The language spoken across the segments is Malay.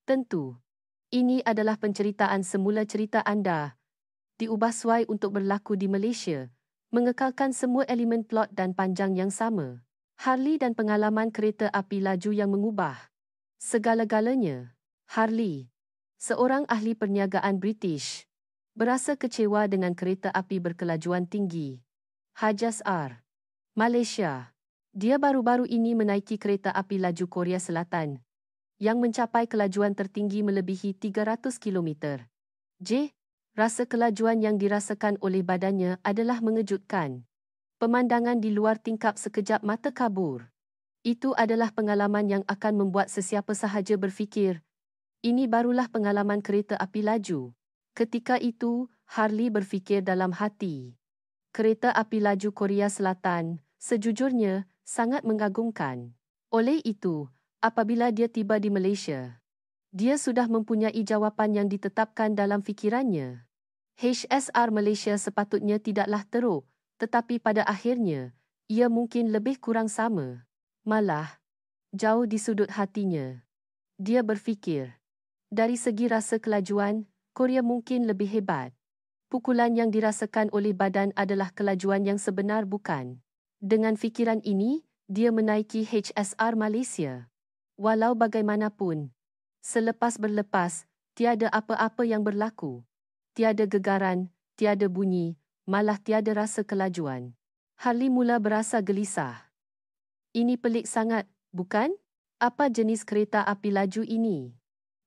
Tentu, ini adalah penceritaan semula cerita anda, diubah suai untuk berlaku di Malaysia, mengekalkan semua elemen plot dan panjang yang sama. Harley dan pengalaman kereta api laju yang mengubah segala-galanya. Harley, seorang ahli perniagaan British, berasa kecewa dengan kereta api berkelajuan tinggi. Hajas R. Malaysia. Dia baru-baru ini menaiki kereta api laju Korea Selatan yang mencapai kelajuan tertinggi melebihi 300 km. Rasa kelajuan yang dirasakan oleh badannya adalah mengejutkan. Pemandangan di luar tingkap sekejap mata kabur. Itu adalah pengalaman yang akan membuat sesiapa sahaja berfikir, ini barulah pengalaman kereta api laju. Ketika itu, Harley berfikir dalam hati. Kereta api laju Korea Selatan, sejujurnya, sangat mengagumkan. Oleh itu, apabila dia tiba di Malaysia, dia sudah mempunyai jawapan yang ditetapkan dalam fikirannya. HSR Malaysia sepatutnya tidaklah teruk, tetapi pada akhirnya, ia mungkin lebih kurang sama. Malah, jauh di sudut hatinya, dia berfikir, dari segi rasa kelajuan, Korea mungkin lebih hebat. Pukulan yang dirasakan oleh badan adalah kelajuan yang sebenar bukan. Dengan fikiran ini, dia menaiki HSR Malaysia. Walau bagaimanapun, selepas berlepas, tiada apa-apa yang berlaku. Tiada gegaran, tiada bunyi, malah tiada rasa kelajuan. Harley mula berasa gelisah. Ini pelik sangat, bukan? Apa jenis kereta api laju ini?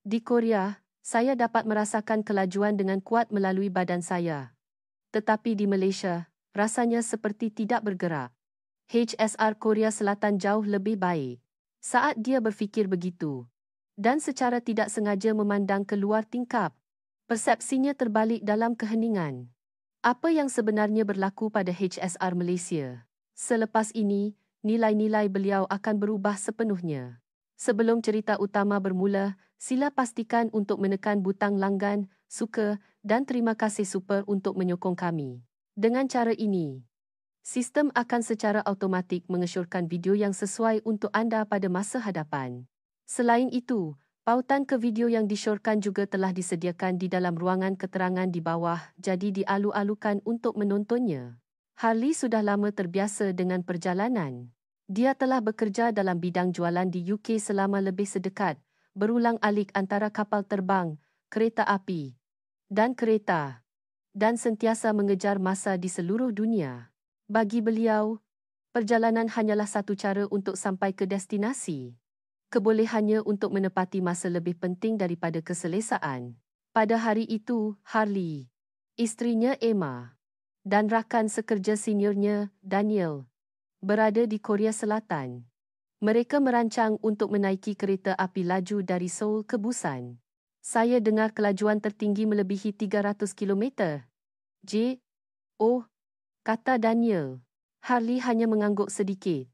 Di Korea, saya dapat merasakan kelajuan dengan kuat melalui badan saya. Tetapi di Malaysia, rasanya seperti tidak bergerak. HSR Korea Selatan jauh lebih baik. Saat dia berfikir begitu, dan secara tidak sengaja memandang keluar tingkap, persepsinya terbalik dalam keheningan. Apa yang sebenarnya berlaku pada HSR Malaysia? Selepas ini, nilai-nilai beliau akan berubah sepenuhnya. Sebelum cerita utama bermula, sila pastikan untuk menekan butang langgan, suka dan terima kasih super untuk menyokong kami. Dengan cara ini, sistem akan secara automatik mengesyorkan video yang sesuai untuk anda pada masa hadapan. Selain itu, pautan ke video yang disyorkan juga telah disediakan di dalam ruangan keterangan di bawah, jadi dialu-alukan untuk menontonnya. Harley sudah lama terbiasa dengan perjalanan. Dia telah bekerja dalam bidang jualan di UK selama lebih sedekat, berulang-alik antara kapal terbang, kereta api, dan kereta, dan sentiasa mengejar masa di seluruh dunia. Bagi beliau, perjalanan hanyalah satu cara untuk sampai ke destinasi. Kebolehannya untuk menepati masa lebih penting daripada keselesaan. Pada hari itu, Harley, isterinya Emma, dan rakan sekerja seniornya, Daniel, berada di Korea Selatan. Mereka merancang untuk menaiki kereta api laju dari Seoul ke Busan. Saya dengar kelajuan tertinggi melebihi 300 km. Oh, kata Daniel. Harley hanya mengangguk sedikit.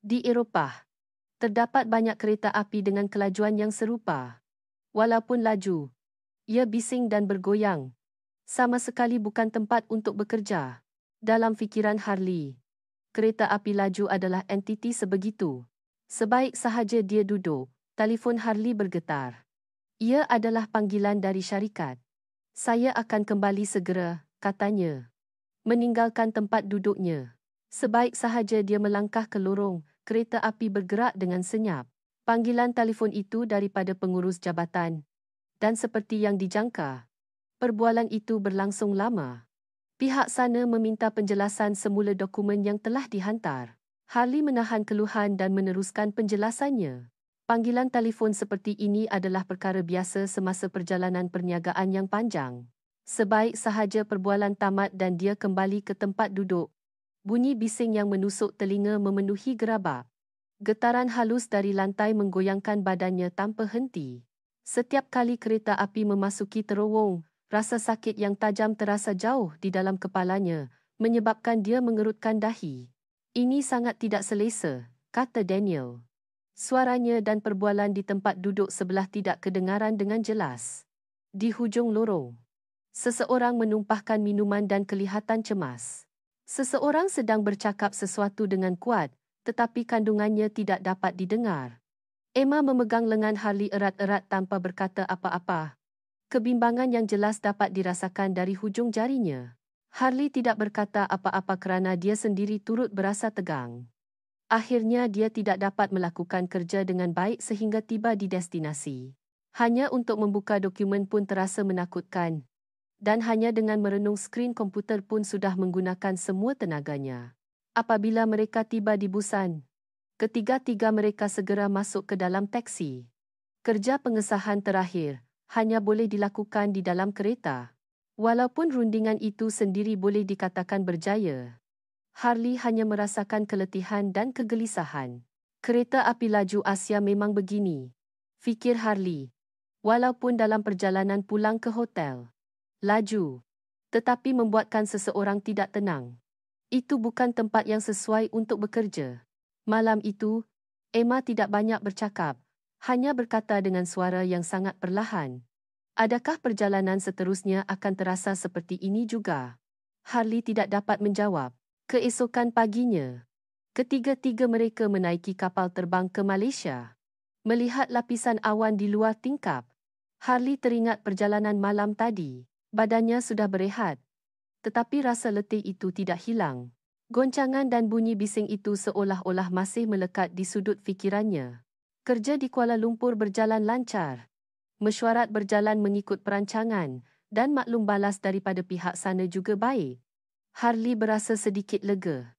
Di Eropah, terdapat banyak kereta api dengan kelajuan yang serupa. Walaupun laju, ia bising dan bergoyang. Sama sekali bukan tempat untuk bekerja. Dalam fikiran Harley, kereta api laju adalah entiti sebegitu. Sebaik sahaja dia duduk, telefon Harley bergetar. Ia adalah panggilan dari syarikat. Saya akan kembali segera, katanya. Meninggalkan tempat duduknya. Sebaik sahaja dia melangkah ke lorong, kereta api bergerak dengan senyap. Panggilan telefon itu daripada pengurus jabatan. Dan seperti yang dijangka, perbualan itu berlangsung lama. Pihak sana meminta penjelasan semula dokumen yang telah dihantar. Harley menahan keluhan dan meneruskan penjelasannya. Panggilan telefon seperti ini adalah perkara biasa semasa perjalanan perniagaan yang panjang. Sebaik sahaja perbualan tamat dan dia kembali ke tempat duduk, bunyi bising yang menusuk telinga memenuhi gerabak. Getaran halus dari lantai menggoyangkan badannya tanpa henti. Setiap kali kereta api memasuki terowong, rasa sakit yang tajam terasa jauh di dalam kepalanya, menyebabkan dia mengerutkan dahi. Ini sangat tidak selesa, kata Daniel. Suaranya dan perbualan di tempat duduk sebelah tidak kedengaran dengan jelas. Di hujung lorong, seseorang menumpahkan minuman dan kelihatan cemas. Seseorang sedang bercakap sesuatu dengan kuat, tetapi kandungannya tidak dapat didengar. Emma memegang lengan Harley erat-erat tanpa berkata apa-apa. Kebimbangan yang jelas dapat dirasakan dari hujung jarinya. Harley tidak berkata apa-apa kerana dia sendiri turut berasa tegang. Akhirnya dia tidak dapat melakukan kerja dengan baik sehingga tiba di destinasi. Hanya untuk membuka dokumen pun terasa menakutkan. Dan hanya dengan merenung skrin komputer pun sudah menggunakan semua tenaganya. Apabila mereka tiba di Busan, ketiga-tiga mereka segera masuk ke dalam teksi. Kerja pengesahan terakhir hanya boleh dilakukan di dalam kereta. Walaupun rundingan itu sendiri boleh dikatakan berjaya, Harley hanya merasakan keletihan dan kegelisahan. Kereta api laju Asia memang begini, fikir Harley. Walaupun dalam perjalanan pulang ke hotel, laju, tetapi membuatkan seseorang tidak tenang. Itu bukan tempat yang sesuai untuk bekerja. Malam itu, Emma tidak banyak bercakap, hanya berkata dengan suara yang sangat perlahan. Adakah perjalanan seterusnya akan terasa seperti ini juga? Harley tidak dapat menjawab. Keesokan paginya, ketiga-tiga mereka menaiki kapal terbang ke Malaysia. Melihat lapisan awan di luar tingkap, Harley teringat perjalanan malam tadi. Badannya sudah berehat, tetapi rasa letih itu tidak hilang. Goncangan dan bunyi bising itu seolah-olah masih melekat di sudut fikirannya. Kerja di Kuala Lumpur berjalan lancar. Mesyuarat berjalan mengikut perancangan dan maklum balas daripada pihak sana juga baik. Harley berasa sedikit lega.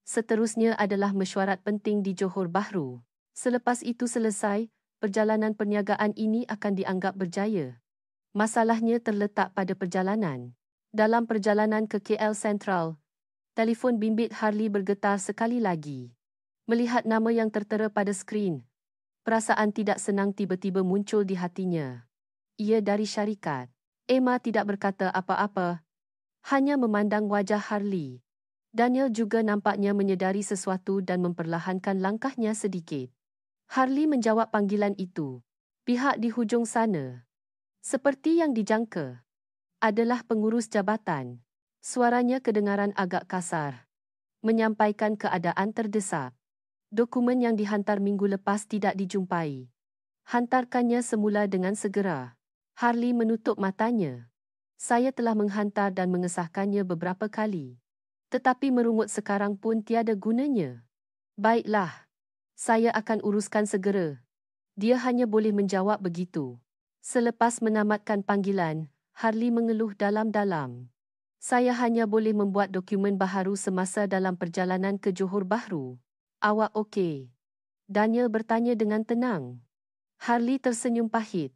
Seterusnya adalah mesyuarat penting di Johor Bahru. Selepas itu selesai, perjalanan perniagaan ini akan dianggap berjaya. Masalahnya terletak pada perjalanan. Dalam perjalanan ke KL Sentral, telefon bimbit Harley bergetar sekali lagi. Melihat nama yang tertera pada skrin, perasaan tidak senang tiba-tiba muncul di hatinya. Ia dari syarikat. Emma tidak berkata apa-apa, hanya memandang wajah Harley. Daniel juga nampaknya menyedari sesuatu dan memperlahankan langkahnya sedikit. Harley menjawab panggilan itu. Pihak di hujung sana, seperti yang dijangka, adalah pengurus jabatan. Suaranya kedengaran agak kasar, menyampaikan keadaan terdesak. Dokumen yang dihantar minggu lepas tidak dijumpai. Hantarkannya semula dengan segera. Harley menutup matanya. Saya telah menghantar dan mengesahkannya beberapa kali. Tetapi merungut sekarang pun tiada gunanya. Baiklah, saya akan uruskan segera. Dia hanya boleh menjawab begitu. Selepas menamatkan panggilan, Harley mengeluh dalam-dalam. Saya hanya boleh membuat dokumen baharu semasa dalam perjalanan ke Johor Bahru. Awak okey? Daniel bertanya dengan tenang. Harley tersenyum pahit.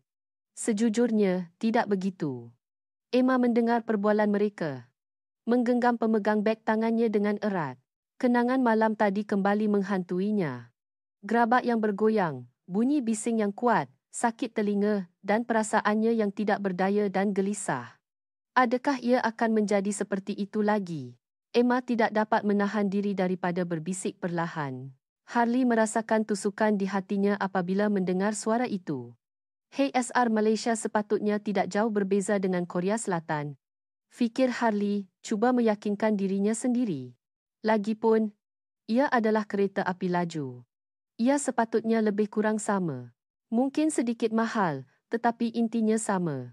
Sejujurnya, tidak begitu. Emma mendengar perbualan mereka. Menggenggam pemegang beg tangannya dengan erat. Kenangan malam tadi kembali menghantuinya. Gerabak yang bergoyang, bunyi bising yang kuat, sakit telinga dan perasaannya yang tidak berdaya dan gelisah. Adakah ia akan menjadi seperti itu lagi? Emma tidak dapat menahan diri daripada berbisik perlahan. Harley merasakan tusukan di hatinya apabila mendengar suara itu. HSR Malaysia sepatutnya tidak jauh berbeza dengan Korea Selatan, fikir Harley, cuba meyakinkan dirinya sendiri. Lagipun, ia adalah kereta api laju. Ia sepatutnya lebih kurang sama. Mungkin sedikit mahal, tetapi intinya sama.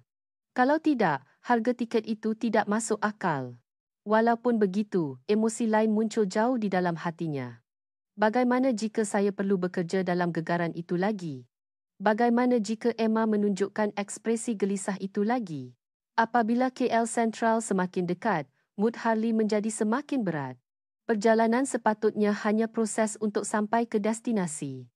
Kalau tidak, harga tiket itu tidak masuk akal. Walaupun begitu, emosi lain muncul jauh di dalam hatinya. Bagaimana jika saya perlu bekerja dalam gegaran itu lagi? Bagaimana jika Emma menunjukkan ekspresi gelisah itu lagi? Apabila KL Sentral semakin dekat, mood Harley menjadi semakin berat. Perjalanan sepatutnya hanya proses untuk sampai ke destinasi.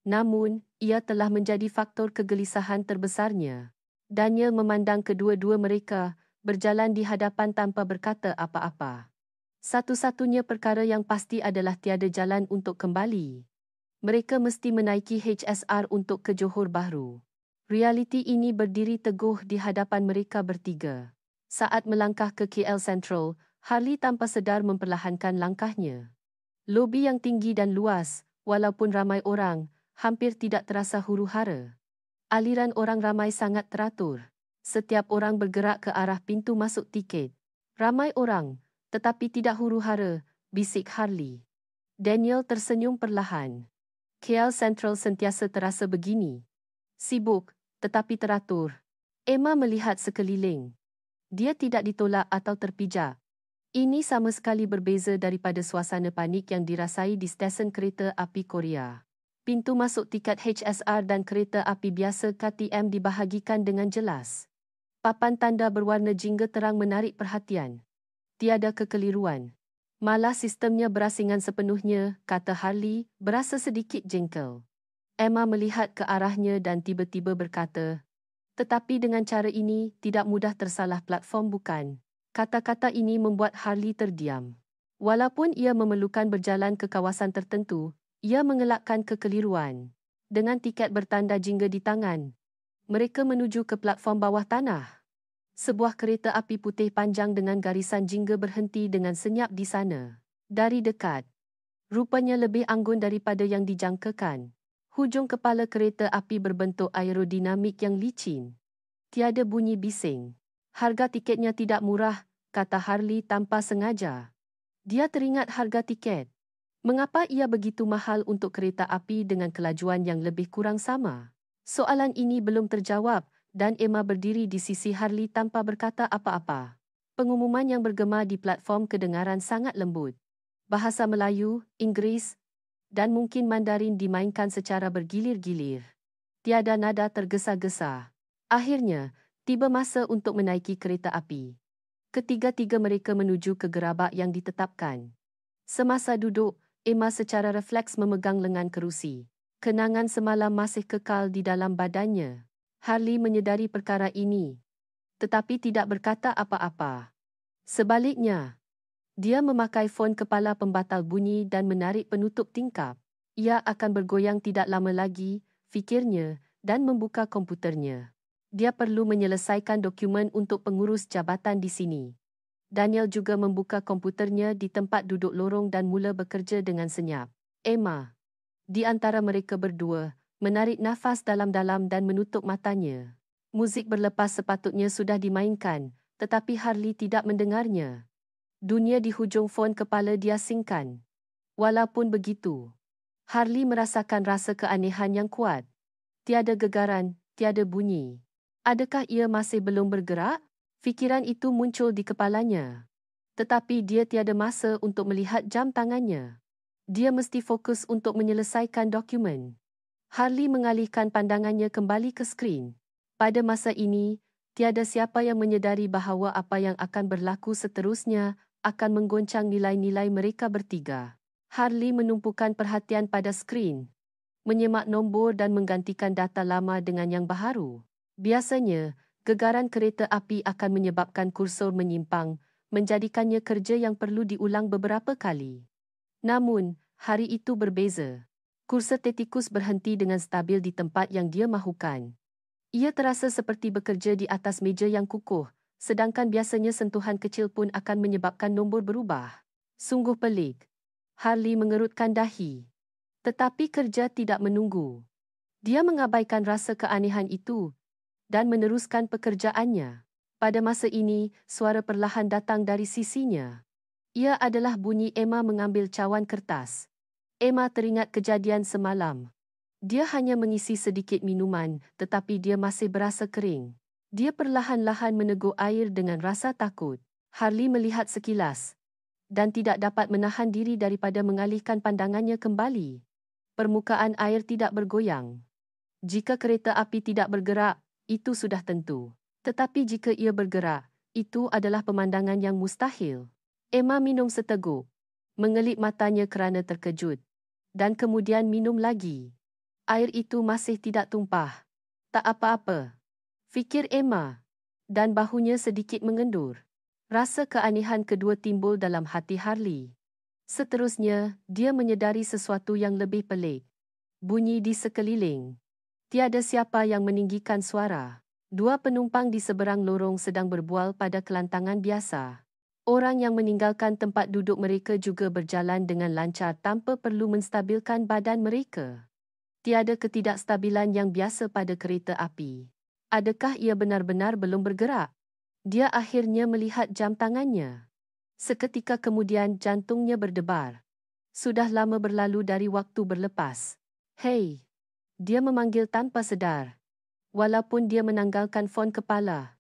Namun, ia telah menjadi faktor kegelisahan terbesarnya. Daniel memandang kedua-dua mereka, berjalan di hadapan tanpa berkata apa-apa. Satu-satunya perkara yang pasti adalah tiada jalan untuk kembali. Mereka mesti menaiki HSR untuk ke Johor Bahru. Realiti ini berdiri teguh di hadapan mereka bertiga. Saat melangkah ke KL Sentral, Harley tanpa sedar memperlahankan langkahnya. Lobi yang tinggi dan luas, walaupun ramai orang, hampir tidak terasa huru-hara. Aliran orang ramai sangat teratur. Setiap orang bergerak ke arah pintu masuk tiket. Ramai orang, tetapi tidak huru-hara, bisik Harley. Daniel tersenyum perlahan. KL Central sentiasa terasa begini. Sibuk, tetapi teratur. Emma melihat sekeliling. Dia tidak ditolak atau terpijak. Ini sama sekali berbeza daripada suasana panik yang dirasai di stesen kereta api Korea. Pintu masuk tiket HSR dan kereta api biasa KTM dibahagikan dengan jelas. Papan tanda berwarna jingga terang menarik perhatian. Tiada kekeliruan. Malah sistemnya berasingan sepenuhnya, kata Harley, berasa sedikit jengkel. Emma melihat ke arahnya dan tiba-tiba berkata, tetapi dengan cara ini, tidak mudah tersalah platform bukan? Kata-kata ini membuat Harley terdiam. Walaupun ia memerlukan berjalan ke kawasan tertentu, ia mengelakkan kekeliruan. Dengan tiket bertanda jingga di tangan, mereka menuju ke platform bawah tanah. Sebuah kereta api putih panjang dengan garisan jingga berhenti dengan senyap di sana. Dari dekat, rupanya lebih anggun daripada yang dijangkakan. Hujung kepala kereta api berbentuk aerodinamik yang licin. Tiada bunyi bising. Harga tiketnya tidak murah, kata Harley tanpa sengaja. Dia teringat harga tiket. Mengapa ia begitu mahal untuk kereta api dengan kelajuan yang lebih kurang sama? Soalan ini belum terjawab dan Emma berdiri di sisi Harley tanpa berkata apa-apa. Pengumuman yang bergema di platform kedengaran sangat lembut. Bahasa Melayu, Inggeris dan mungkin Mandarin dimainkan secara bergilir-gilir. Tiada nada tergesa-gesa. Akhirnya, tiba masa untuk menaiki kereta api. Ketiga-tiga mereka menuju ke gerabak yang ditetapkan. Semasa duduk, Emma secara refleks memegang lengan kerusi. Kenangan semalam masih kekal di dalam badannya. Harley menyedari perkara ini, tetapi tidak berkata apa-apa. Sebaliknya, dia memakai fon kepala pembatal bunyi dan menarik penutup tingkap. Ia akan bergoyang tidak lama lagi, fikirnya, dan membuka komputernya. Dia perlu menyelesaikan dokumen untuk pengurus jabatan di sini. Daniel juga membuka komputernya di tempat duduk lorong dan mula bekerja dengan senyap. Emma, di antara mereka berdua, menarik nafas dalam-dalam dan menutup matanya. Muzik berlepas sepatutnya sudah dimainkan, tetapi Harley tidak mendengarnya. Dunia di hujung fon kepala diasingkan. Walaupun begitu, Harley merasakan rasa keanehan yang kuat. Tiada gegaran, tiada bunyi. Adakah ia masih belum bergerak? Fikiran itu muncul di kepalanya. Tetapi dia tiada masa untuk melihat jam tangannya. Dia mesti fokus untuk menyelesaikan dokumen. Harley mengalihkan pandangannya kembali ke skrin. Pada masa ini, tiada siapa yang menyedari bahawa apa yang akan berlaku seterusnya akan menggoncang nilai-nilai mereka bertiga. Harley menumpukan perhatian pada skrin, menyemak nombor dan menggantikan data lama dengan yang baharu. Biasanya, gegaran kereta api akan menyebabkan kursor menyimpang, menjadikannya kerja yang perlu diulang beberapa kali. Namun, hari itu berbeza. Kursor Tetikus berhenti dengan stabil di tempat yang dia mahukan. Ia terasa seperti bekerja di atas meja yang kukuh, sedangkan biasanya sentuhan kecil pun akan menyebabkan nombor berubah. Sungguh pelik. Harley mengerutkan dahi. Tetapi kerja tidak menunggu. Dia mengabaikan rasa keanehan itu dan meneruskan pekerjaannya. Pada masa ini, suara perlahan datang dari sisinya. Ia adalah bunyi Emma mengambil cawan kertas. Emma teringat kejadian semalam. Dia hanya mengisi sedikit minuman, tetapi dia masih berasa kering. Dia perlahan-lahan meneguk air dengan rasa takut. Harley melihat sekilas dan tidak dapat menahan diri daripada mengalihkan pandangannya kembali. Permukaan air tidak bergoyang. Jika kereta api tidak bergerak, itu sudah tentu. Tetapi jika ia bergerak, itu adalah pemandangan yang mustahil. Emma minum seteguk, mengelip matanya kerana terkejut, dan kemudian minum lagi. Air itu masih tidak tumpah. Tak apa-apa, fikir Emma, dan bahunya sedikit mengendur. Rasa keanehan kedua timbul dalam hati Harley. Seterusnya, dia menyedari sesuatu yang lebih pelik. Bunyi di sekeliling. Tiada siapa yang meninggikan suara. Dua penumpang di seberang lorong sedang berbual pada kelantangan biasa. Orang yang meninggalkan tempat duduk mereka juga berjalan dengan lancar tanpa perlu menstabilkan badan mereka. Tiada ketidakstabilan yang biasa pada kereta api. Adakah ia benar-benar belum bergerak? Dia akhirnya melihat jam tangannya. Seketika kemudian jantungnya berdebar. Sudah lama berlalu dari waktu berlepas. Hei, dia memanggil tanpa sedar. Walaupun dia menanggalkan fon kepala,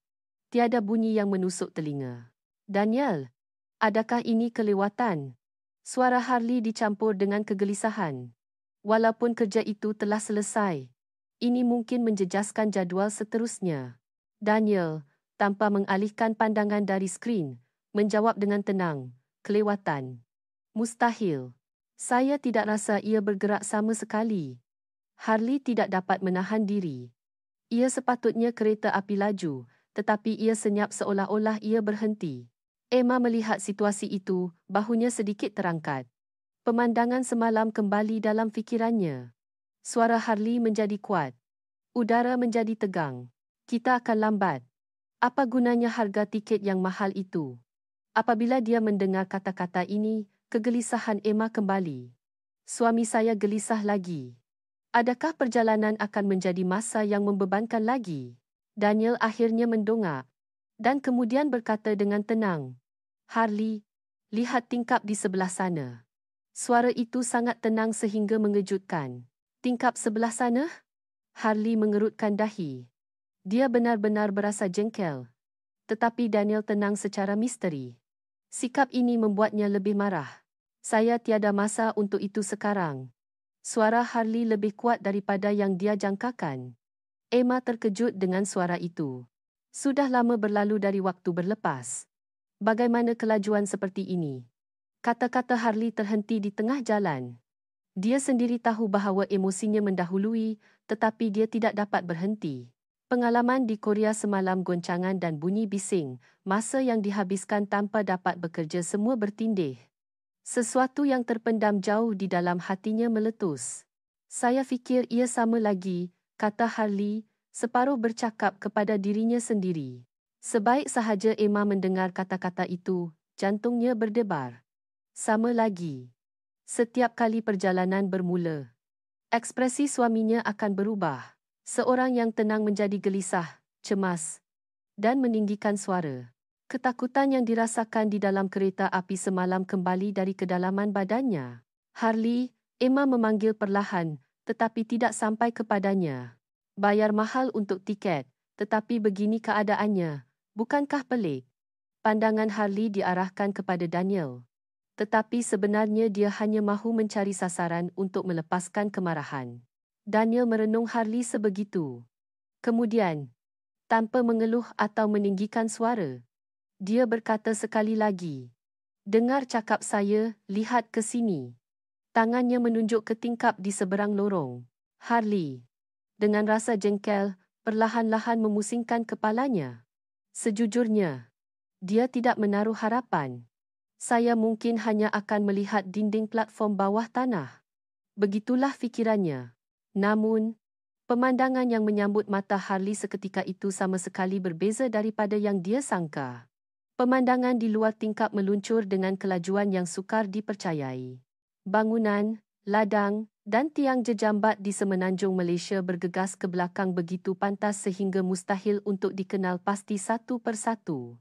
tiada bunyi yang menusuk telinga. Daniel, adakah ini kelewatan? Suara Harley dicampur dengan kegelisahan. Walaupun kerja itu telah selesai, ini mungkin menjejaskan jadual seterusnya. Daniel, tanpa mengalihkan pandangan dari skrin, menjawab dengan tenang, kelewatan. Mustahil. Saya tidak rasa ia bergerak sama sekali. Harley tidak dapat menahan diri. Ia sepatutnya kereta api laju, tetapi ia senyap seolah-olah ia berhenti. Emma melihat situasi itu, bahunya sedikit terangkat. Pemandangan semalam kembali dalam fikirannya. Suara Harley menjadi kuat. Udara menjadi tegang. Kita akan lambat. Apa gunanya harga tiket yang mahal itu? Apabila dia mendengar kata-kata ini, kegelisahan Emma kembali. Suami saya gelisah lagi. Adakah perjalanan akan menjadi masa yang membebankan lagi? Daniel akhirnya mendongak dan kemudian berkata dengan tenang, Harley, lihat tingkap di sebelah sana. Suara itu sangat tenang sehingga mengejutkan. Tingkap sebelah sana? Harley mengerutkan dahi. Dia benar-benar berasa jengkel. Tetapi Daniel tenang secara misteri. Sikap ini membuatnya lebih marah. Saya tiada masa untuk itu sekarang. Suara Harley lebih kuat daripada yang dia jangkakan. Emma terkejut dengan suara itu. Sudah lama berlalu dari waktu berlepas. Bagaimana kelajuan seperti ini? Kata-kata Harley terhenti di tengah jalan. Dia sendiri tahu bahawa emosinya mendahului, tetapi dia tidak dapat berhenti. Pengalaman di Korea semalam, goncangan dan bunyi bising, masa yang dihabiskan tanpa dapat bekerja, semua bertindih. Sesuatu yang terpendam jauh di dalam hatinya meletus. Saya fikir ia sama lagi, kata Harley, separuh bercakap kepada dirinya sendiri. Sebaik sahaja Emma mendengar kata-kata itu, jantungnya berdebar. Sama lagi. Setiap kali perjalanan bermula, ekspresi suaminya akan berubah. Seorang yang tenang menjadi gelisah, cemas, dan meninggikan suara. Ketakutan yang dirasakan di dalam kereta api semalam kembali dari kedalaman badannya. Harley, Emma memanggil perlahan, tetapi tidak sampai kepadanya. Bayar mahal untuk tiket, tetapi begini keadaannya. Bukankah pelik? Pandangan Harley diarahkan kepada Daniel. Tetapi sebenarnya dia hanya mahu mencari sasaran untuk melepaskan kemarahan. Daniel merenung Harley sebegitu. Kemudian, tanpa mengeluh atau meninggikan suara, dia berkata sekali lagi, dengar cakap saya, lihat ke sini. Tangannya menunjuk ke tingkap di seberang lorong. Harley, dengan rasa jengkel, perlahan-lahan memusingkan kepalanya. Sejujurnya, dia tidak menaruh harapan. Saya mungkin hanya akan melihat dinding platform bawah tanah. Begitulah fikirannya. Namun, pemandangan yang menyambut mata Harley seketika itu sama sekali berbeza daripada yang dia sangka. Pemandangan di luar tingkap meluncur dengan kelajuan yang sukar dipercayai. Bangunan, ladang, dan tiang jejambat di semenanjung Malaysia bergegas ke belakang begitu pantas sehingga mustahil untuk dikenal pasti satu persatu.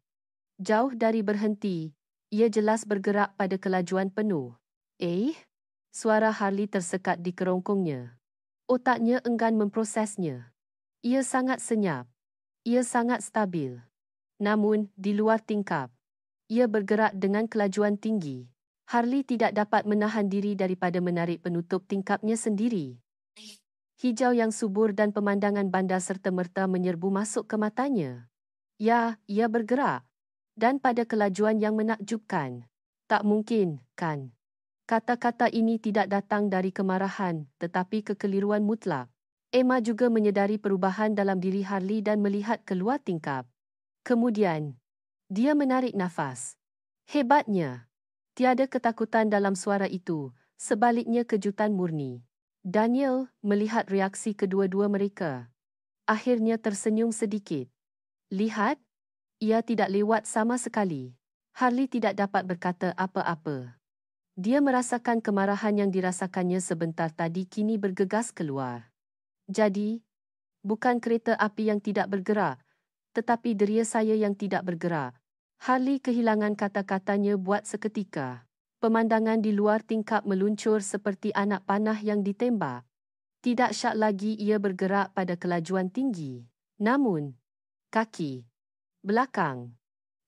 Jauh dari berhenti, ia jelas bergerak pada kelajuan penuh. Suara Harley tersekat di kerongkongnya. Otaknya enggan memprosesnya. Ia sangat senyap. Ia sangat stabil. Namun, di luar tingkap, ia bergerak dengan kelajuan tinggi. Harley tidak dapat menahan diri daripada menarik penutup tingkapnya sendiri. Hijau yang subur dan pemandangan bandar serta-merta menyerbu masuk ke matanya. Ya, ia bergerak. Dan pada kelajuan yang menakjubkan. Tak mungkin, kan? Kata-kata ini tidak datang dari kemarahan, tetapi kekeliruan mutlak. Emma juga menyedari perubahan dalam diri Harley dan melihat keluar tingkap. Kemudian, dia menarik nafas. Hebatnya, tiada ketakutan dalam suara itu, sebaliknya kejutan murni. Daniel melihat reaksi kedua-dua mereka. Akhirnya tersenyum sedikit. Lihat, ia tidak lewat sama sekali. Harley tidak dapat berkata apa-apa. Dia merasakan kemarahan yang dirasakannya sebentar tadi kini bergegas keluar. Jadi, bukan kereta api yang tidak bergerak, tetapi deria saya yang tidak bergerak. Harley kehilangan kata-katanya buat seketika. Pemandangan di luar tingkap meluncur seperti anak panah yang ditembak. Tidak syak lagi ia bergerak pada kelajuan tinggi. Namun, kaki, belakang,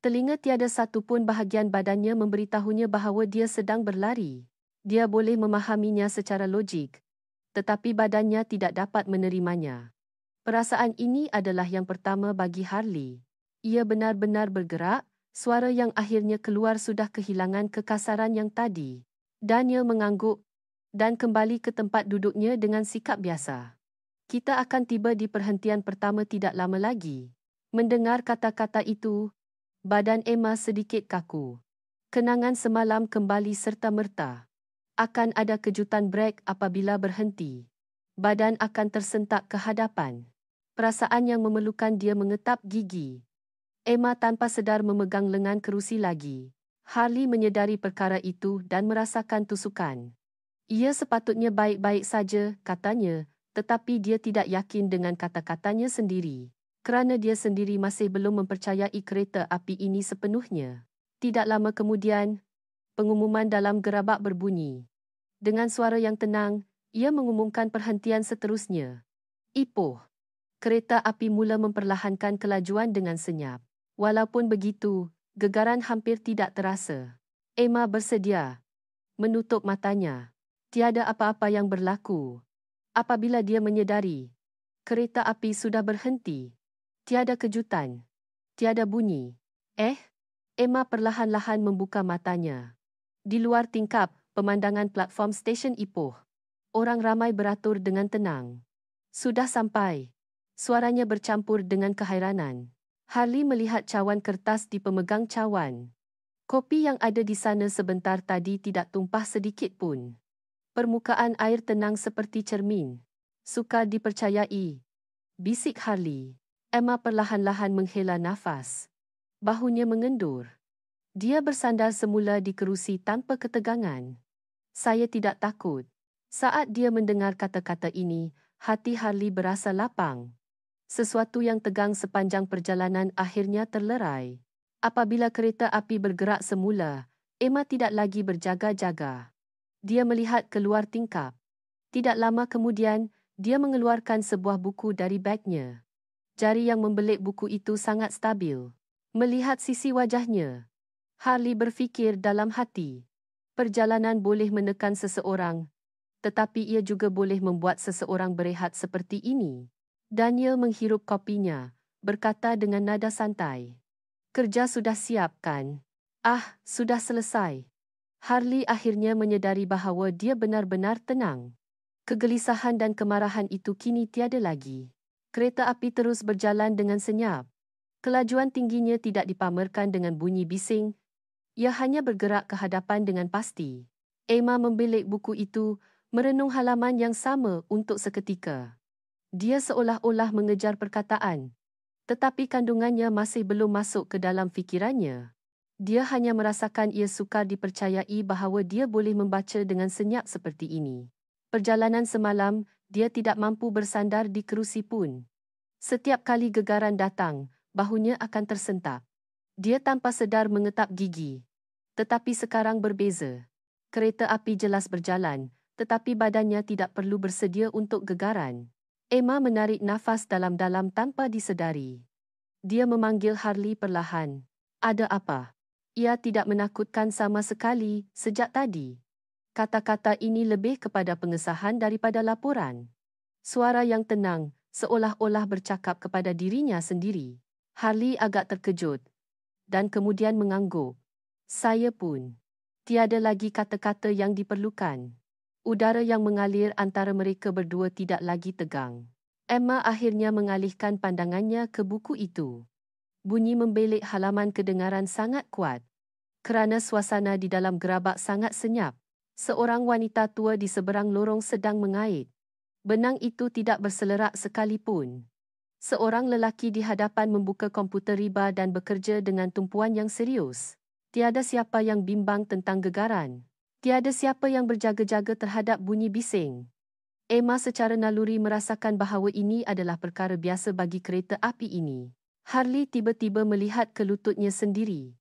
telinga tiada satu pun bahagian badannya memberitahunya bahawa dia sedang berlari. Dia boleh memahaminya secara logik, tetapi badannya tidak dapat menerimanya. Perasaan ini adalah yang pertama bagi Harley. Ia benar-benar bergerak, suara yang akhirnya keluar sudah kehilangan kekasaran yang tadi. Daniel mengangguk dan kembali ke tempat duduknya dengan sikap biasa. Kita akan tiba di perhentian pertama tidak lama lagi. Mendengar kata-kata itu, badan Emma sedikit kaku. Kenangan semalam kembali serta-merta. Akan ada kejutan brek apabila berhenti. Badan akan tersentak ke hadapan. Perasaan yang memerlukan dia mengetap gigi. Emma tanpa sedar memegang lengan kerusi lagi. Harley menyedari perkara itu dan merasakan tusukan. Ia sepatutnya baik-baik saja, katanya, tetapi dia tidak yakin dengan kata-katanya sendiri. Kerana dia sendiri masih belum mempercayai kereta api ini sepenuhnya. Tidak lama kemudian, pengumuman dalam gerabak berbunyi. Dengan suara yang tenang, ia mengumumkan perhentian seterusnya. Ipoh. Kereta api mula memperlahankan kelajuan dengan senyap. Walaupun begitu, gegaran hampir tidak terasa. Emma bersedia menutup matanya. Tiada apa-apa yang berlaku. Apabila dia menyedari, kereta api sudah berhenti. Tiada kejutan. Tiada bunyi. Emma perlahan-lahan membuka matanya. Di luar tingkap, pemandangan platform stesen Ipoh. Orang ramai beratur dengan tenang. Sudah sampai. Suaranya bercampur dengan kehairanan. Harley melihat cawan kertas di pemegang cawan. Kopi yang ada di sana sebentar tadi tidak tumpah sedikit pun. Permukaan air tenang seperti cermin. Sukar dipercayai. Bisik Harley. Emma perlahan-lahan menghela nafas. Bahunya mengendur. Dia bersandar semula di kerusi tanpa ketegangan. Saya tidak takut. Saat dia mendengar kata-kata ini, hati Harley berasa lapang. Sesuatu yang tegang sepanjang perjalanan akhirnya terlerai. Apabila kereta api bergerak semula, Emma tidak lagi berjaga-jaga. Dia melihat keluar tingkap. Tidak lama kemudian, dia mengeluarkan sebuah buku dari bagnya. Jari yang membelit buku itu sangat stabil. Melihat sisi wajahnya, Harley berfikir dalam hati. Perjalanan boleh menekan seseorang, tetapi ia juga boleh membuat seseorang berehat seperti ini. Daniel menghirup kopinya, berkata dengan nada santai. Kerja sudah siap, kan? Sudah selesai. Harley akhirnya menyedari bahawa dia benar-benar tenang. Kegelisahan dan kemarahan itu kini tiada lagi. Kereta api terus berjalan dengan senyap. Kelajuan tingginya tidak dipamerkan dengan bunyi bising. Ia hanya bergerak ke hadapan dengan pasti. Emma membelik buku itu, merenung halaman yang sama untuk seketika. Dia seolah-olah mengejar perkataan, tetapi kandungannya masih belum masuk ke dalam fikirannya. Dia hanya merasakan ia sukar dipercayai bahawa dia boleh membaca dengan senyap seperti ini. Perjalanan semalam, dia tidak mampu bersandar di kerusi pun. Setiap kali gegaran datang, bahunya akan tersentak. Dia tanpa sedar mengetap gigi. Tetapi sekarang berbeza. Kereta api jelas berjalan, tetapi badannya tidak perlu bersedia untuk gegaran. Emma menarik nafas dalam-dalam tanpa disedari. Dia memanggil Harley perlahan. Ada apa? Ia tidak menakutkan sama sekali sejak tadi. Kata-kata ini lebih kepada pengesahan daripada laporan. Suara yang tenang, seolah-olah bercakap kepada dirinya sendiri. Harley agak terkejut dan kemudian mengangguk. Saya pun. Tiada lagi kata-kata yang diperlukan. Udara yang mengalir antara mereka berdua tidak lagi tegang. Emma akhirnya mengalihkan pandangannya ke buku itu. Bunyi membelik halaman kedengaran sangat kuat. Kerana suasana di dalam gerabak sangat senyap. Seorang wanita tua di seberang lorong sedang mengait. Benang itu tidak berselerak sekalipun. Seorang lelaki di hadapan membuka komputer riba dan bekerja dengan tumpuan yang serius. Tiada siapa yang bimbang tentang gegaran. Tiada siapa yang berjaga-jaga terhadap bunyi bising. Emma secara naluri merasakan bahawa ini adalah perkara biasa bagi kereta api ini. Harley tiba-tiba melihat ke lututnya sendiri.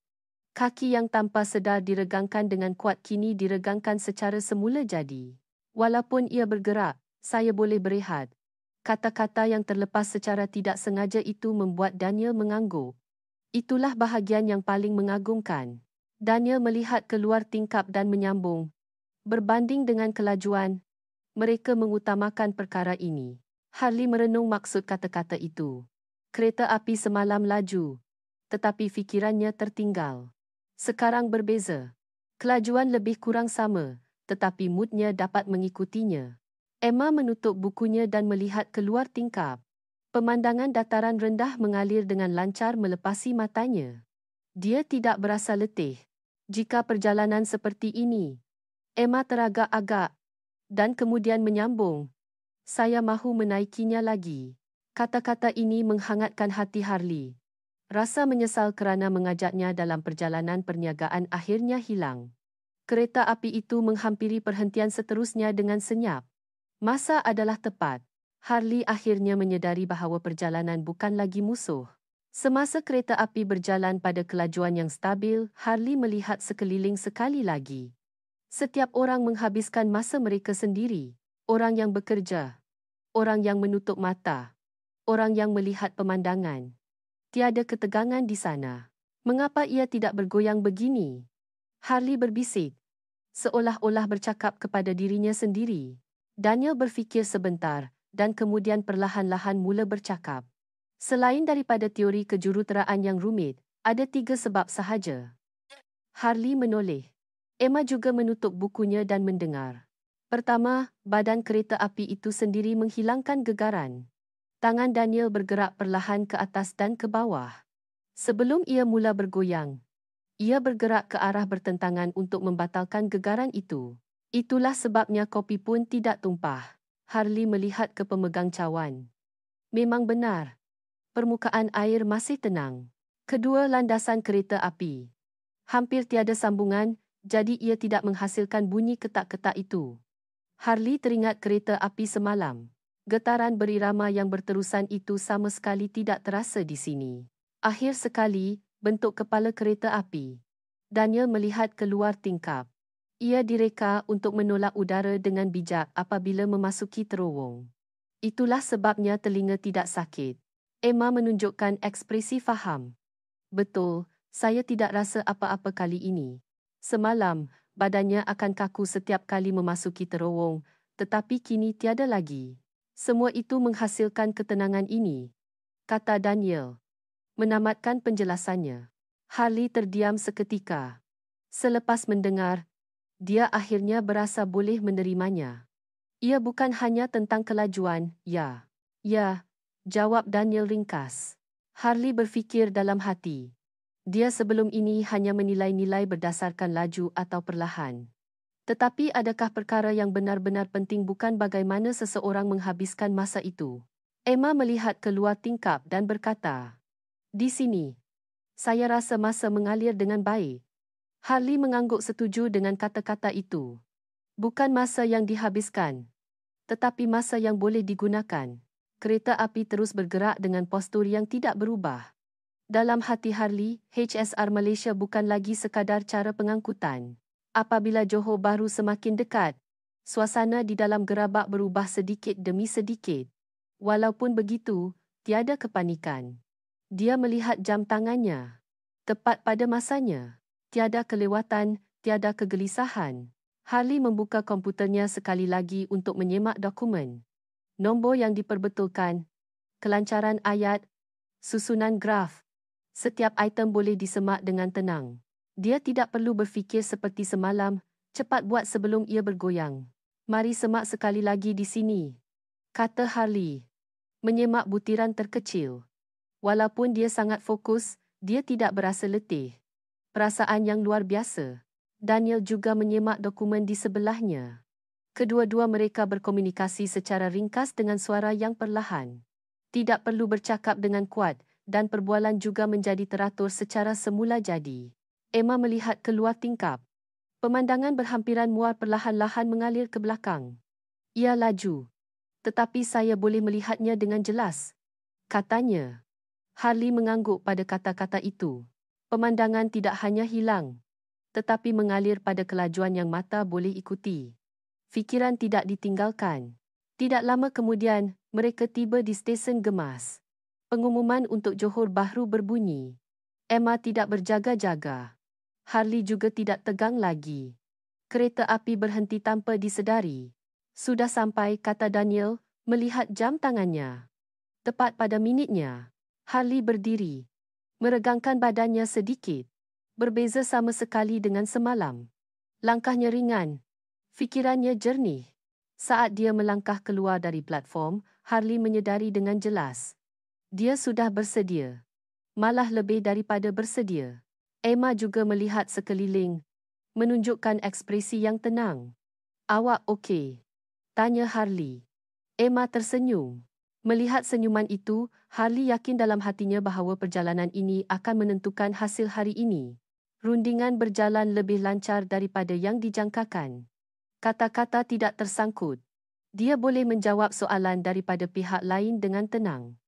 Kaki yang tanpa sedar diregangkan dengan kuat kini diregangkan secara semula jadi. Walaupun ia bergerak, Saya boleh berehat. Kata-kata yang terlepas secara tidak sengaja itu membuat Daniel mengangguk. Itulah bahagian yang paling mengagumkan. Daniel melihat keluar tingkap dan menyambung. Berbanding dengan kelajuan, mereka mengutamakan perkara ini. Harley merenung maksud kata-kata itu. Kereta api semalam laju, tetapi fikirannya tertinggal. Sekarang berbeza. Kelajuan lebih kurang sama, tetapi moodnya dapat mengikutinya. Emma menutup bukunya dan melihat keluar tingkap. Pemandangan dataran rendah mengalir dengan lancar melepasi matanya. Dia tidak berasa letih. Jika perjalanan seperti ini, Emma teragak-agak dan kemudian menyambung. Saya mahu menaikinya lagi. Kata-kata ini menghangatkan hati Harley. Rasa menyesal kerana mengajaknya dalam perjalanan perniagaan akhirnya hilang. Kereta api itu menghampiri perhentian seterusnya dengan senyap. Masa adalah tepat. Harley akhirnya menyedari bahawa perjalanan bukan lagi musuh. Semasa kereta api berjalan pada kelajuan yang stabil, Harley melihat sekeliling sekali lagi. Setiap orang menghabiskan masa mereka sendiri. Orang yang bekerja. Orang yang menutup mata. Orang yang melihat pemandangan. Tiada ketegangan di sana. Mengapa ia tidak bergoyang begini? Harley berbisik. Seolah-olah bercakap kepada dirinya sendiri. Daniel berfikir sebentar dan kemudian perlahan-lahan mula bercakap. Selain daripada teori kejuruteraan yang rumit, ada 3 sebab sahaja. Harley menoleh. Emma juga menutup bukunya dan mendengar. Pertama, badan kereta api itu sendiri menghilangkan gegaran. Tangan Daniel bergerak perlahan ke atas dan ke bawah. Sebelum ia mula bergoyang, ia bergerak ke arah bertentangan untuk membatalkan gegaran itu. Itulah sebabnya kopi pun tidak tumpah. Harley melihat ke pemegang cawan. Memang benar. Permukaan air masih tenang. Kedua, landasan kereta api hampir tiada sambungan, jadi ia tidak menghasilkan bunyi ketak-ketak itu. Harley teringat kereta api semalam. Getaran berirama yang berterusan itu sama sekali tidak terasa di sini. Akhir sekali, bentuk kepala kereta api. Daniel melihat keluar tingkap. Ia direka untuk menolak udara dengan bijak apabila memasuki terowong. Itulah sebabnya telinga tidak sakit. Emma menunjukkan ekspresi faham. Betul, saya tidak rasa apa-apa kali ini. Semalam, badannya akan kaku setiap kali memasuki terowong, tetapi kini tiada lagi. Semua itu menghasilkan ketenangan ini, kata Daniel. Menamatkan penjelasannya. Harley terdiam seketika. Selepas mendengar, dia akhirnya berasa boleh menerimanya. Ia bukan hanya tentang kelajuan, ya. Ya, jawab Daniel ringkas. Harley berfikir dalam hati. Dia sebelum ini hanya menilai-nilai berdasarkan laju atau perlahan. Tetapi adakah perkara yang benar-benar penting bukan bagaimana seseorang menghabiskan masa itu? Emma melihat keluar tingkap dan berkata, "Di sini, saya rasa masa mengalir dengan baik." Harley mengangguk setuju dengan kata-kata itu. Bukan masa yang dihabiskan, tetapi masa yang boleh digunakan. Kereta api terus bergerak dengan postur yang tidak berubah. Dalam hati Harley, HSR Malaysia bukan lagi sekadar cara pengangkutan. Apabila Johor Bahru semakin dekat, suasana di dalam gerabak berubah sedikit demi sedikit. Walaupun begitu, tiada kepanikan. Dia melihat jam tangannya. Tepat pada masanya. Tiada kelewatan, tiada kegelisahan. Harley membuka komputernya sekali lagi untuk menyemak dokumen. Nombor yang diperbetulkan, kelancaran ayat, susunan graf. Setiap item boleh disemak dengan tenang. Dia tidak perlu berfikir seperti semalam, cepat buat sebelum ia bergoyang. Mari semak sekali lagi di sini, kata Harley. Menyemak butiran terkecil. Walaupun dia sangat fokus, dia tidak berasa letih. Perasaan yang luar biasa. Daniel juga menyemak dokumen di sebelahnya. Kedua-dua mereka berkomunikasi secara ringkas dengan suara yang perlahan. Tidak perlu bercakap dengan kuat dan perbualan juga menjadi teratur secara semula jadi. Emma melihat keluar tingkap. Pemandangan berhampiran muar perlahan-lahan mengalir ke belakang. Ia laju. Tetapi saya boleh melihatnya dengan jelas, katanya. Harley mengangguk pada kata-kata itu. Pemandangan tidak hanya hilang, tetapi mengalir pada kelajuan yang mata boleh ikuti. Fikiran tidak ditinggalkan. Tidak lama kemudian, mereka tiba di stesen Gemas. Pengumuman untuk Johor Bahru berbunyi. Emma tidak berjaga-jaga. Harley juga tidak tegang lagi. Kereta api berhenti tanpa disedari. Sudah sampai, kata Daniel, melihat jam tangannya. Tepat pada minitnya. Harley berdiri. Meregangkan badannya sedikit. Berbeza sama sekali dengan semalam. Langkahnya ringan. Fikirannya jernih. Saat dia melangkah keluar dari platform, Harley menyedari dengan jelas. Dia sudah bersedia. Malah lebih daripada bersedia. Emma juga melihat sekeliling, menunjukkan ekspresi yang tenang. Awak okey? Tanya Harley. Emma tersenyum. Melihat senyuman itu, Harley yakin dalam hatinya bahawa perjalanan ini akan menentukan hasil hari ini. Rundingan berjalan lebih lancar daripada yang dijangkakan. Kata-kata tidak tersangkut. Dia boleh menjawab soalan daripada pihak lain dengan tenang.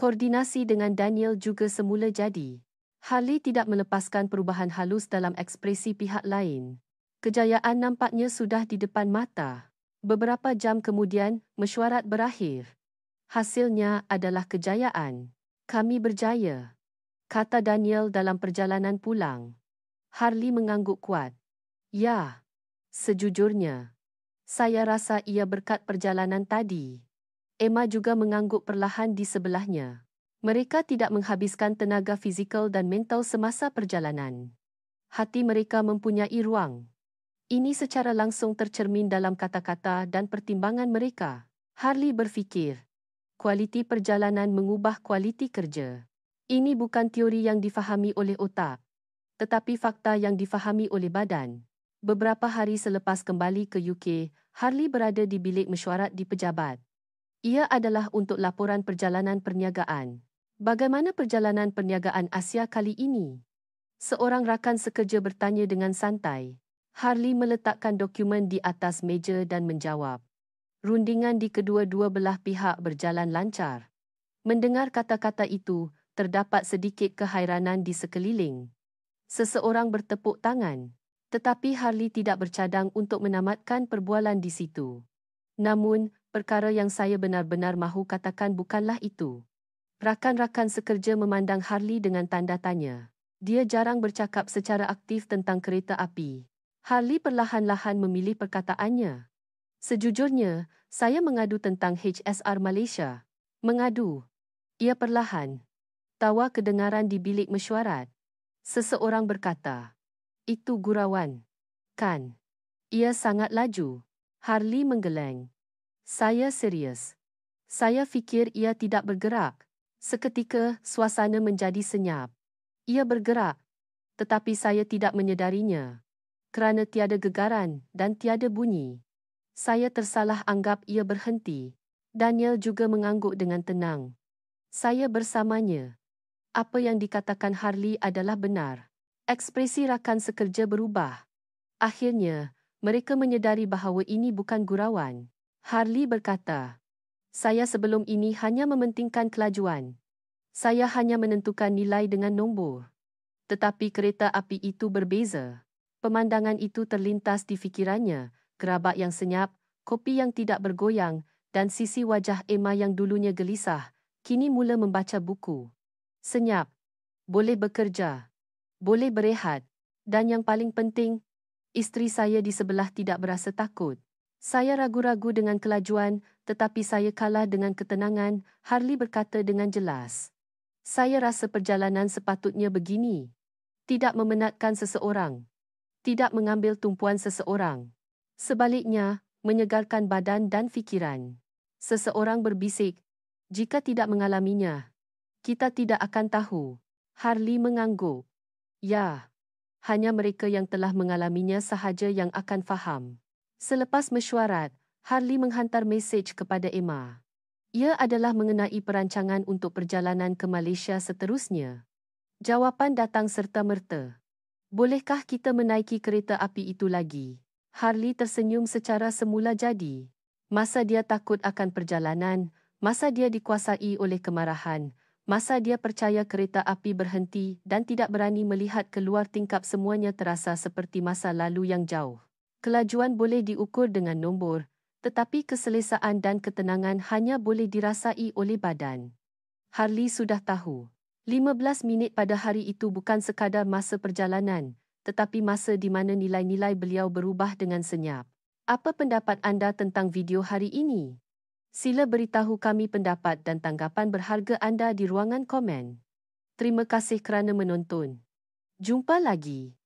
Koordinasi dengan Daniel juga semula jadi. Harley tidak melepaskan perubahan halus dalam ekspresi pihak lain. Kejayaan nampaknya sudah di depan mata. Beberapa jam kemudian, mesyuarat berakhir. Hasilnya adalah kejayaan. Kami berjaya, kata Daniel dalam perjalanan pulang. Harley mengangguk kuat. Ya, sejujurnya, saya rasa ia berkat perjalanan tadi. Emma juga mengangguk perlahan di sebelahnya. Mereka tidak menghabiskan tenaga fizikal dan mental semasa perjalanan. Hati mereka mempunyai ruang. Ini secara langsung tercermin dalam kata-kata dan pertimbangan mereka. Harley berfikir, kualiti perjalanan mengubah kualiti kerja. Ini bukan teori yang difahami oleh otak, tetapi fakta yang difahami oleh badan. Beberapa hari selepas kembali ke UK, Harley berada di bilik mesyuarat di pejabat. Ia adalah untuk laporan perjalanan perniagaan. Bagaimana perjalanan perniagaan Asia kali ini? Seorang rakan sekerja bertanya dengan santai. Harley meletakkan dokumen di atas meja dan menjawab. Rundingan di kedua-dua belah pihak berjalan lancar. Mendengar kata-kata itu, terdapat sedikit kehairanan di sekeliling. Seseorang bertepuk tangan. Tetapi Harley tidak bercadang untuk menamatkan perbualan di situ. Namun, perkara yang saya benar-benar mahu katakan bukanlah itu. Rakan-rakan sekerja memandang Harley dengan tanda tanya. Dia jarang bercakap secara aktif tentang kereta api. Harley perlahan-lahan memilih perkataannya. Sejujurnya, saya mengadu tentang HSR Malaysia. Mengadu. Ia perlahan. Tawa kedengaran di bilik mesyuarat. Seseorang berkata, itu gurauan, kan? Ia sangat laju. Harley menggeleng. Saya serius. Saya fikir ia tidak bergerak. Seketika, suasana menjadi senyap. Ia bergerak, tetapi saya tidak menyedarinya. Kerana tiada gegaran dan tiada bunyi. Saya tersalah anggap ia berhenti. Daniel juga mengangguk dengan tenang. Saya bersamanya. Apa yang dikatakan Harley adalah benar. Ekspresi rakan sekerja berubah. Akhirnya, mereka menyedari bahawa ini bukan gurauan. Harley berkata, saya sebelum ini hanya mementingkan kelajuan. Saya hanya menentukan nilai dengan nombor. Tetapi kereta api itu berbeza. Pemandangan itu terlintas di fikirannya, gerabak yang senyap, kopi yang tidak bergoyang, dan sisi wajah Emma yang dulunya gelisah, kini mula membaca buku. Senyap. Boleh bekerja. Boleh berehat. Dan yang paling penting, isteri saya di sebelah tidak berasa takut. Saya ragu-ragu dengan kelajuan, tetapi saya kalah dengan ketenangan, Harley berkata dengan jelas. Saya rasa perjalanan sepatutnya begini. Tidak memenatkan seseorang. Tidak mengambil tumpuan seseorang. Sebaliknya, menyegarkan badan dan fikiran. Seseorang berbisik, jika tidak mengalaminya, kita tidak akan tahu. Harley mengangguk. Ya, hanya mereka yang telah mengalaminya sahaja yang akan faham. Selepas mesyuarat, Harley menghantar mesej kepada Emma. Ia adalah mengenai perancangan untuk perjalanan ke Malaysia seterusnya. Jawapan datang serta-merta. Bolehkah kita menaiki kereta api itu lagi? Harley tersenyum secara semula jadi. Masa dia takut akan perjalanan, masa dia dikuasai oleh kemarahan, masa dia percaya kereta api berhenti dan tidak berani melihat keluar tingkap, semuanya terasa seperti masa lalu yang jauh. Kelajuan boleh diukur dengan nombor, Tetapi keselesaan dan ketenangan hanya boleh dirasai oleh badan. Harley sudah tahu. 15 minit pada hari itu bukan sekadar masa perjalanan, tetapi masa di mana nilai-nilai beliau berubah dengan senyap. Apa pendapat anda tentang video hari ini? Sila beritahu kami pendapat dan tanggapan berharga anda di ruangan komen. Terima kasih kerana menonton. Jumpa lagi.